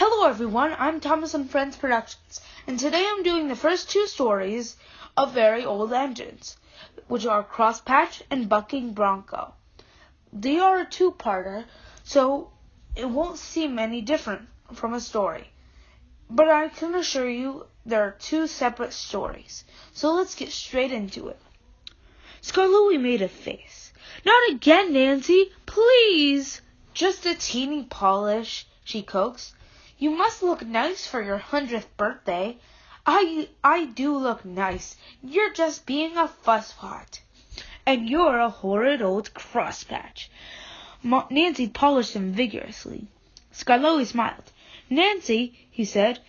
Hello everyone, I'm Thomas and Friends Productions, and today I'm doing the first two stories of very old engines, which are Crosspatch and Bucking Bronco. They are a two-parter, so it won't seem any different from a story. But I can assure you there are two separate stories, so let's get straight into it. Scarlouie made a face. "Not again, Nancy, please!" "Just a teeny polish," she coaxed. "You must look nice for your 100th birthday." I do look nice. You're just being a fusspot. "And you're a horrid old crosspatch." Nancy polished him vigorously. Scarlouie smiled. "Nancy," he said,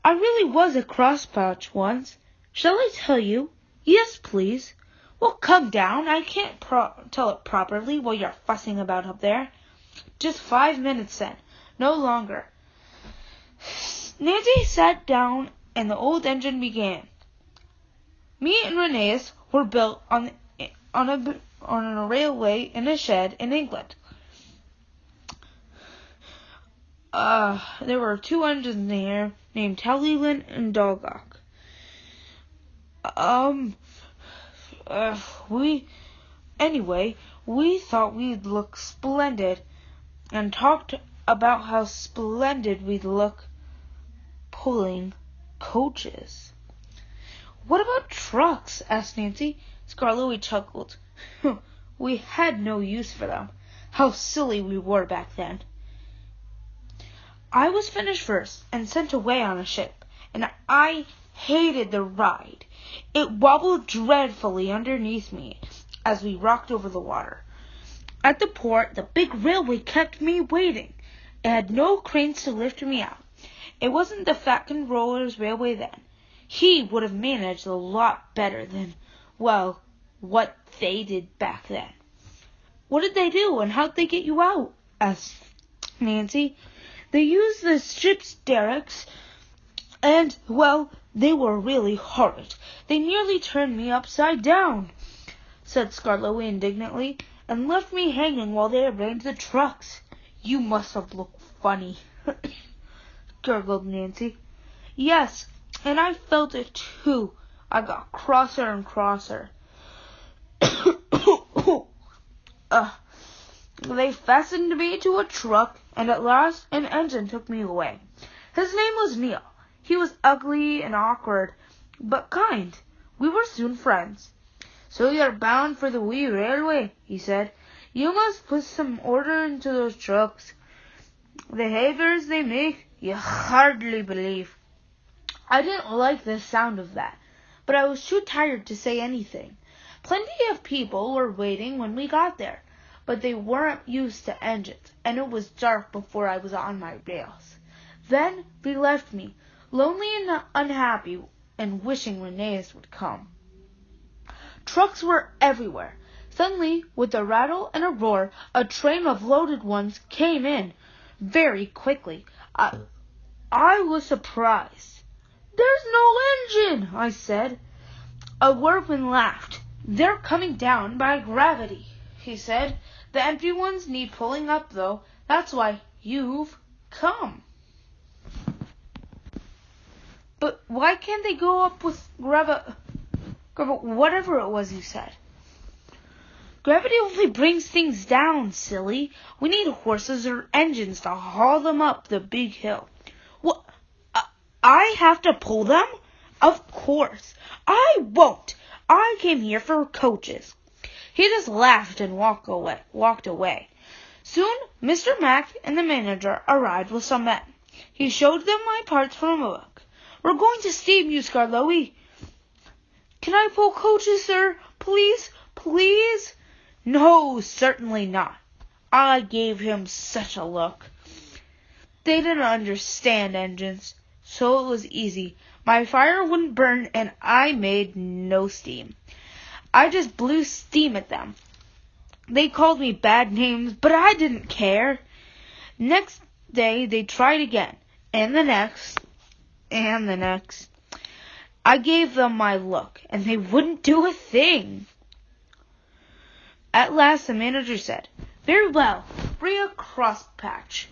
"I really was a crosspatch once. Shall I tell you?" "Yes, please." "Well, come down. I can't tell it properly while you're fussing about up there." "Just 5 minutes then. No longer." Nancy sat down and the old engine began. Me and Renee's were built on a railway in a shed in England. There were two engines there named Tallyland and Dogok. We thought we'd look splendid and talked about how splendid we'd look pulling coaches. "What about trucks?" asked Nancy. Scarlouie chuckled. "We had no use for them. How silly we were back then." I was finished first and sent away on a ship, and I hated the ride. It wobbled dreadfully underneath me as we rocked over the water. At the port, the big railway kept me waiting. It had no cranes to lift me out. It wasn't the fat controller's railway then. He would have managed a lot better than, well, what they did back then. "What did they do, and how'd they get you out?" asked Nancy. "They used the ship's derricks, and, well, they were really horrid. They nearly turned me upside down," said Scarlouie indignantly, "and left me hanging while they arranged the trucks." "You must have looked funny," gurgled Nancy. "Yes, and I felt it too. I got crosser and crosser." They fastened me to a truck, and at last an engine took me away. His name was Neil. He was ugly and awkward, but kind. We were soon friends. "So you're bound for the wee railway," he said. "You must put some order into those trucks. The havers they make, you hardly believe." I didn't like the sound of that, but I was too tired to say anything. Plenty of people were waiting when we got there, but they weren't used to engines, and it was dark before I was on my rails. Then they left me, lonely and unhappy, and wishing Renee's would come. Trucks were everywhere. Suddenly, with a rattle and a roar, a train of loaded ones came in very quickly. I was surprised. "There's no engine," I said. A workman laughed. "They're coming down by gravity," he said. "The empty ones need pulling up, though. That's why you've come." "But why can't they go up with whatever it was you said?" "Gravity only brings things down, silly. We need horses or engines to haul them up the big hill." "What? I have to pull them?" "Of course. I won't. I came here for coaches." He just laughed and walked away. Soon Mr. Mack and the manager arrived with some men. He showed them my parts from a book. "We're going to steam you, Scarlouie." "Can I pull coaches, sir? Please, please?" "No, certainly not." I gave him such a look. They didn't understand engines, so it was easy. My fire wouldn't burn, and I made no steam. I just blew steam at them. They called me bad names, but I didn't care. Next day they tried again, and the next, and the next. I gave them my look, and they wouldn't do a thing. At last the manager said, "Very well, bring a crosspatch."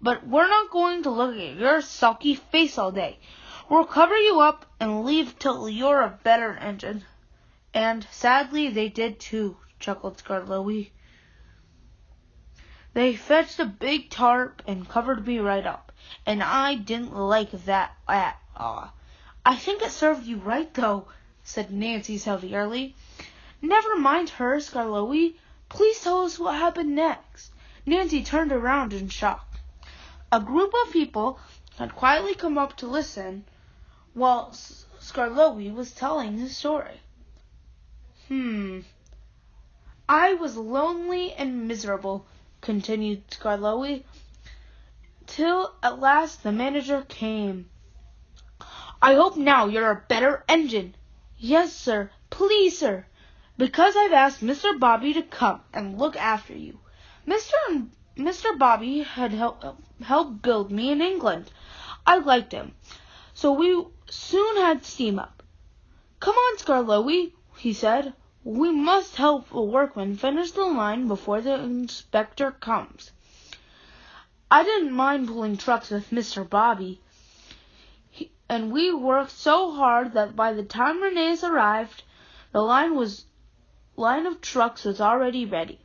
But we're not going to look at your sulky face all day. We'll cover you up and leave till you're a better engine. And sadly, they did too, chuckled Skarloey. They fetched a big tarp and covered me right up, and I didn't like that at all. I think it served you right, though, said Nancy severely. Never mind her, Skarloey. Please tell us what happened next. Nancy turned around in shock. A group of people had quietly come up to listen while Skarloey was telling his story. I was lonely and miserable, continued Skarloey, till at last the manager came. I hope now you're a better engine. Yes, sir. Please, sir. Because I've asked Mr. Bobby to come and look after you. Mr. Bobby had helped build me in England. I liked him, so we soon had steam up. Come on, Skarloey, he said. We must help a workman finish the line before the inspector comes. I didn't mind pulling trucks with Mr. Bobby, and we worked so hard that by the time Renee's arrived, the line of trucks was already ready.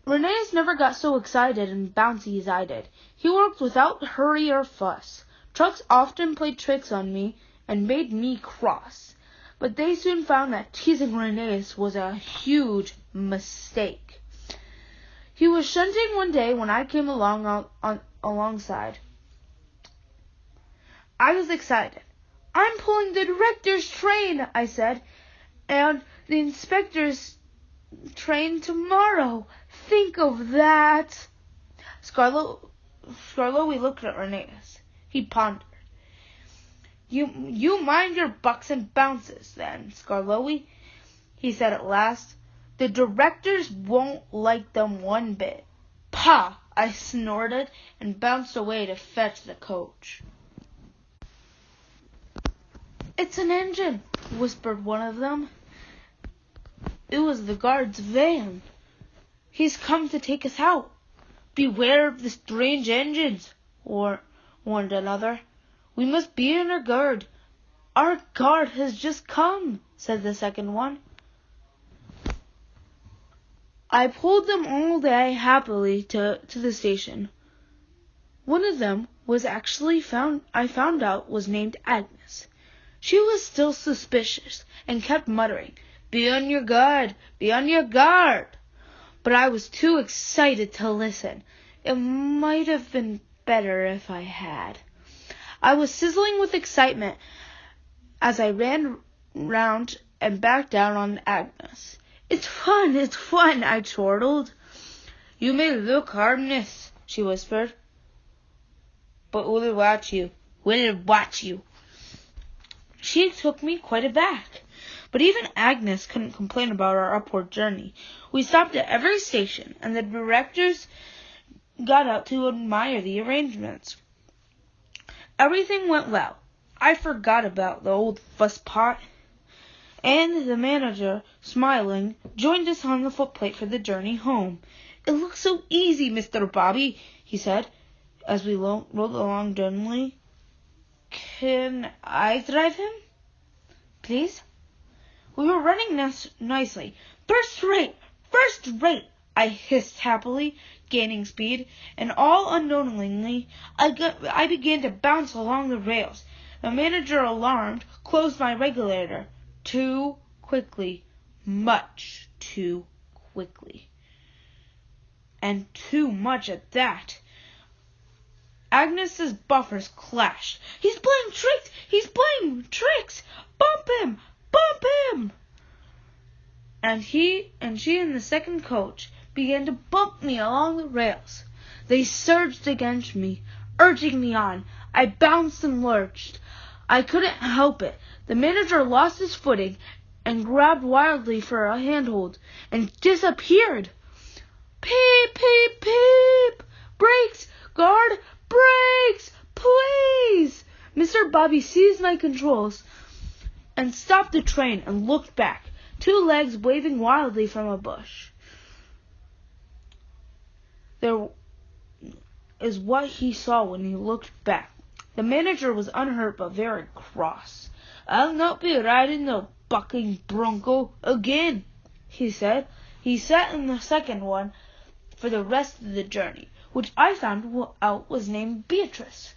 Renee's never got so excited and bouncy as I did. He worked without hurry or fuss. Trucks often played tricks on me and made me cross, but they soon found that teasing Renee's was a huge mistake. He was shunting one day when I came alongside. I was excited. I'm pulling the director's train, I said, and the inspector's train tomorrow. Think of that. Skarloey looked at Renee's. He pondered. You mind your bucks and bounces, then, Skarloey, he said at last. The directors won't like them one bit. Pah! I snorted and bounced away to fetch the coach. It's an engine, whispered one of them. It was the guard's van. He's come to take us out. Beware of the strange engines, warned another. We must be on our guard. Our guard has just come, said the second one. I pulled them all day happily to the station. One of them was actually I found out was named Agnes. She was still suspicious and kept muttering, Be on your guard, be on your guard. But I was too excited to listen. It might have been better if I had. I was sizzling with excitement as I ran round and back down on Agnes. It's fun, I chortled. You may look harmless, she whispered, but we'll watch you. She took me quite aback, but even Agnes couldn't complain about our upward journey. We stopped at every station, and the directors got out to admire the arrangements. Everything went well. I forgot about the old fusspot, and the manager, smiling, joined us on the footplate for the journey home. It looks so easy, Mr. Bobby, he said, as we rolled along gently. Can I drive him, please? We were running nicely. First rate, I hissed happily, gaining speed, and all unknowingly, I began to bounce along the rails. The manager, alarmed, closed my regulator. Too quickly, much too quickly. And too much at that. Agnes's buffers clashed. He's playing tricks! Bump him! And she and the second coach began to bump me along the rails. They surged against me, urging me on. I bounced and lurched. I couldn't help it. The manager lost his footing and grabbed wildly for a handhold and disappeared. Peep, peep, peep! Brakes! Guard! Brakes! Please! Mr. Bobby seized my controls and stopped the train and looked back, two legs waving wildly from a bush. is what he saw when he looked back. The manager was unhurt but very cross. "I'll not be riding the bucking Bronco again," he said. He sat in the second one for the rest of the journey, which I found out was named Beatrice.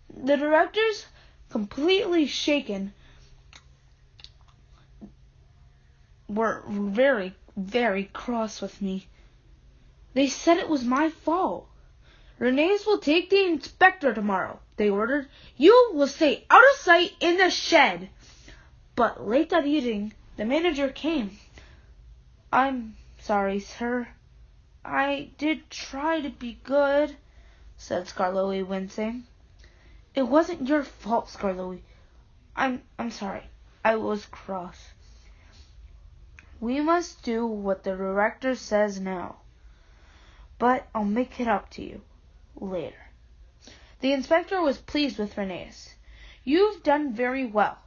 The directors, completely shaken, were very, very cross with me. They said it was my fault. "Renee's will take the inspector tomorrow," they ordered. "You will stay out of sight in the shed." But late that evening, the manager came. "I'm sorry, sir. I did try to be good," said Scarloey, wincing. "It wasn't your fault, Scarloey. I'm sorry. I was cross. We must do what the director says now. But I'll make it up to you later." The inspector was pleased with Renee's. "You've done very well,"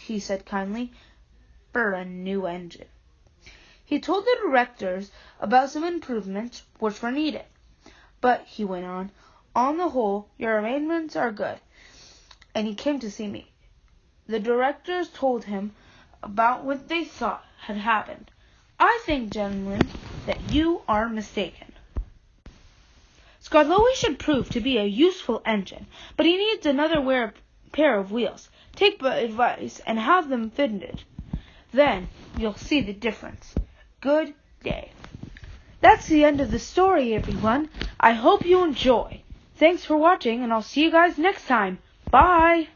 he said kindly, "for a new engine." He told the directors about some improvements which were needed. "But," he went on the whole, your arrangements are good." And he came to see me. The directors told him about what they thought had happened. "I think, gentlemen, that you are mistaken. Scarloey should prove to be a useful engine, but he needs another pair of wheels. Take my advice and have them fitted. Then you'll see the difference. Good day." That's the end of the story, everyone. I hope you enjoy. Thanks for watching, and I'll see you guys next time. Bye!